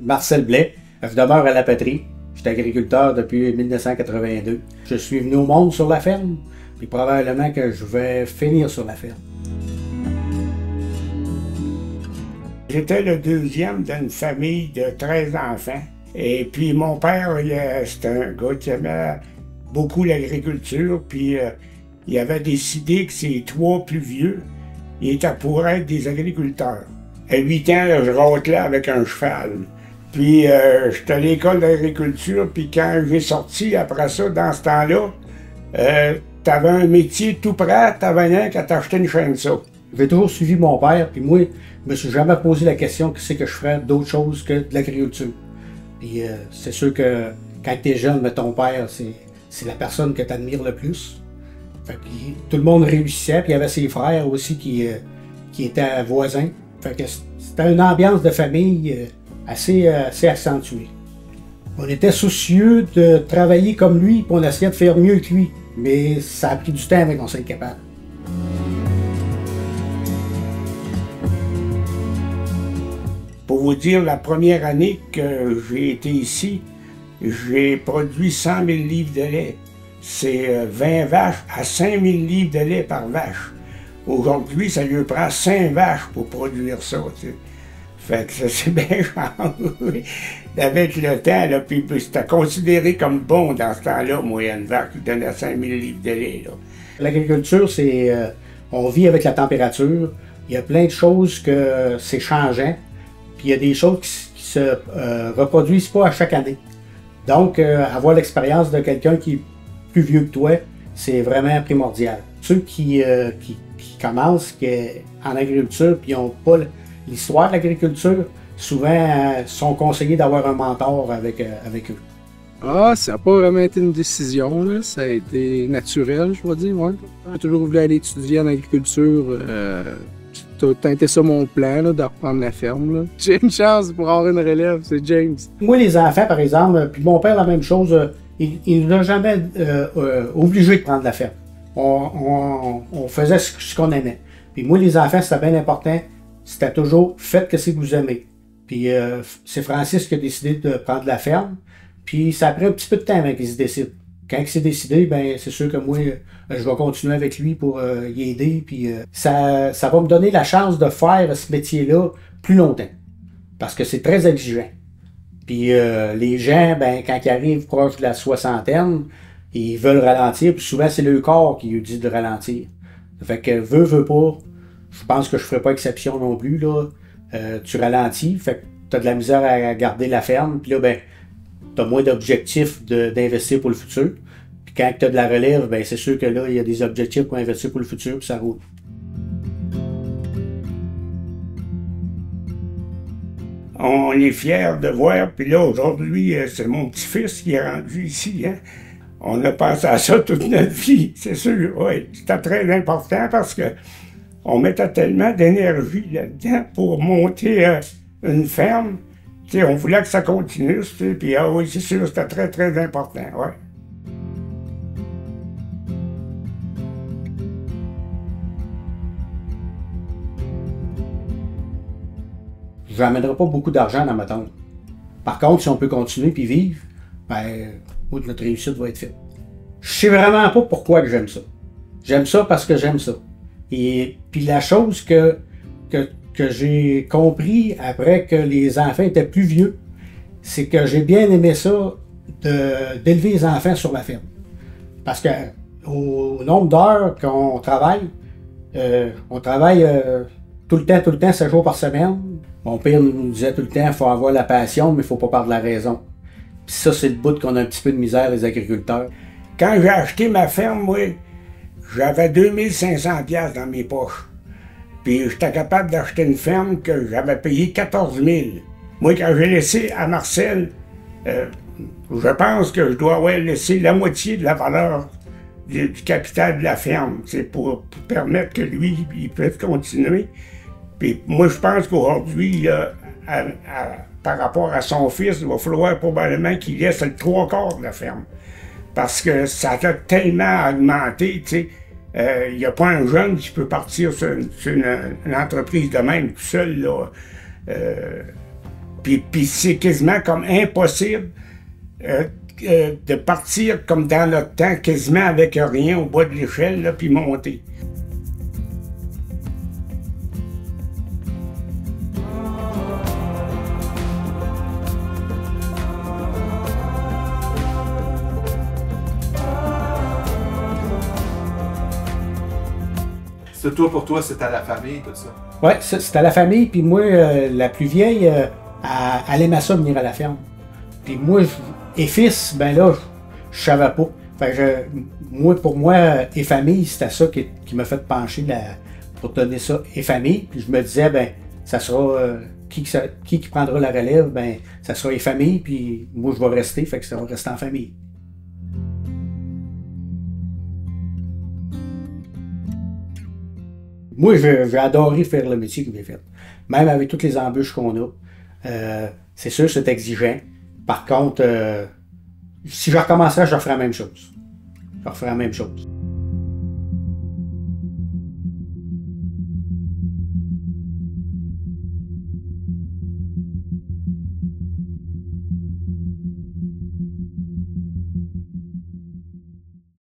Marcel Blais. Je demeure à La Patrie. Je suis agriculteur depuis 1982. Je suis venu au monde sur la ferme, puis probablement que je vais finir sur la ferme. J'étais le deuxième d'une famille de 13 enfants. Et puis mon père, c'était un gars qui aimait beaucoup l'agriculture, puis il avait décidé que ses trois plus vieux, ils étaient pour être des agriculteurs. À 8 ans, là, je rôtelais avec un cheval. Puis j'étais à l'école d'agriculture, puis quand j'ai sorti après ça, dans ce temps-là, t'avais un métier tout prêt, t'avais rien qu'à t'acheter une chaîne ça. J'ai toujours suivi mon père, puis moi, je me suis jamais posé la question qu'est-ce que je ferais d'autre chose que de l'agriculture. Puis c'est sûr que quand tu es jeune, mais ton père, c'est la personne que tu admires le plus. Fait que tout le monde réussissait, puis il y avait ses frères aussi qui étaient voisins. Fait que c'était une ambiance de famille assez accentuée. On était soucieux de travailler comme lui, puis on essayait de faire mieux que lui. Mais ça a pris du temps avant qu'on soit capable. Pour vous dire, la première année que j'ai été ici, j'ai produit 100 000 livres de lait. C'est 20 vaches à 5 000 livres de lait par vache. Aujourd'hui, ça lui prend 5 vaches pour produire ça. Tu sais. Fait que ça s'est bien changé avec le temps. Là, puis c'était considéré comme bon dans ce temps-là, moi, une vache qui donnait 5 000 livres de lait. L'agriculture, c'est... on vit avec la température. Il y a plein de choses que c'est changeant. Puis il y a des choses qui se reproduisent pas à chaque année. Donc, avoir l'expérience de quelqu'un qui est plus vieux que toi, c'est vraiment primordial. Ceux qui commencent en agriculture puis n'ont pas l'histoire de l'agriculture, souvent sont conseillés d'avoir un mentor avec eux. Ah, ça n'a pas vraiment été une décision, là. Ça a été naturel, je dois dire. Ouais. J'ai toujours voulu aller étudier en agriculture. T'as été ça mon plan, là, de reprendre la ferme. Là. J'ai une chance pour avoir une relève, c'est James. Moi, les enfants, par exemple, puis mon père, la même chose, il ne nous a jamais obligé de prendre la ferme. On faisait ce qu'on aimait. Puis moi, les enfants, c'était bien important. C'était toujours « faites ce que vous aimez ». Puis c'est Francis qui a décidé de prendre la ferme. Puis ça a pris un petit peu de temps avant qu'il se décide. Quand il s'est décidé, ben c'est sûr que moi, je vais continuer avec lui pour y aider. Puis ça va me donner la chance de faire ce métier-là plus longtemps. Parce que c'est très exigeant. Puis les gens, ben quand ils arrivent proche de la soixantaine, ils veulent ralentir. Puis souvent, c'est le corps qui lui dit de ralentir. Fait que veut pas, je pense que je ne ferai pas exception non plus. Là. Tu ralentis, fait que tu as de la misère à garder la ferme. Puis là, ben, tu as moins d'objectifs d'investir pour le futur. Puis quand tu as de la relève, ben c'est sûr que là, il y a des objectifs pour investir pour le futur, puis ça roule. On est fiers de voir, puis là, aujourd'hui, c'est mon petit-fils qui est rendu ici. Hein? On a pensé à ça toute notre vie, c'est sûr. Oui, c'était très important parce que on mettait tellement d'énergie là-dedans pour monter une ferme. T'sais, on voulait que ça continue, puis ah oui, c'est sûr, c'était très, très important, ouais. Je n'amènerai pas beaucoup d'argent dans ma tente. Par contre, si on peut continuer puis vivre, ben, notre réussite va être faite. Je sais vraiment pas pourquoi que j'aime ça. J'aime ça parce que j'aime ça. Et puis la chose que j'ai compris après que les enfants étaient plus vieux, c'est que j'ai bien aimé ça d'élever les enfants sur la ferme. Parce que au nombre d'heures qu'on travaille, on travaille tout le temps, 7 jours par semaine. Mon père nous disait tout le temps, il faut avoir la passion, mais il ne faut pas perdre la raison. Puis ça, c'est le bout qu'on a un petit peu de misère, les agriculteurs. Quand j'ai acheté ma ferme, moi, j'avais 2500 $ dans mes poches. Puis j'étais capable d'acheter une ferme que j'avais payé 14 000. Moi, quand j'ai laissé à Marcel, je pense que je dois avoir laissé la moitié de la valeur du capital de la ferme. C'est pour permettre que lui, il puisse continuer. Puis moi, je pense qu'aujourd'hui, par rapport à son fils, il va falloir probablement qu'il laisse le 3/4 de la ferme. Parce que ça a tellement augmenté, tu sais. Il n'y a pas un jeune qui peut partir sur une entreprise de même tout seul, là. Puis c'est quasiment comme impossible de partir comme dans notre temps, quasiment avec rien au bas de l'échelle, là, puis monter. C'est toi, pour toi, c'est à la famille, tout ça? Oui, c'était à la famille, puis moi, la plus vieille, elle aimait ça venir à la ferme. Puis moi, et fils, ben là, je savais pas. Fait que pour moi, et famille, c'était ça qui m'a fait pencher pour donner ça, et famille. Puis je me disais, ben, ça sera, qui prendra la relève, ben, ça sera et famille, puis moi, je vais rester, fait que ça va rester en famille. Moi, j'ai adoré faire le métier que j'ai fait. Même avec toutes les embûches qu'on a. C'est sûr, c'est exigeant. Par contre, si je recommencerais, je referais la même chose. Je referais la même chose.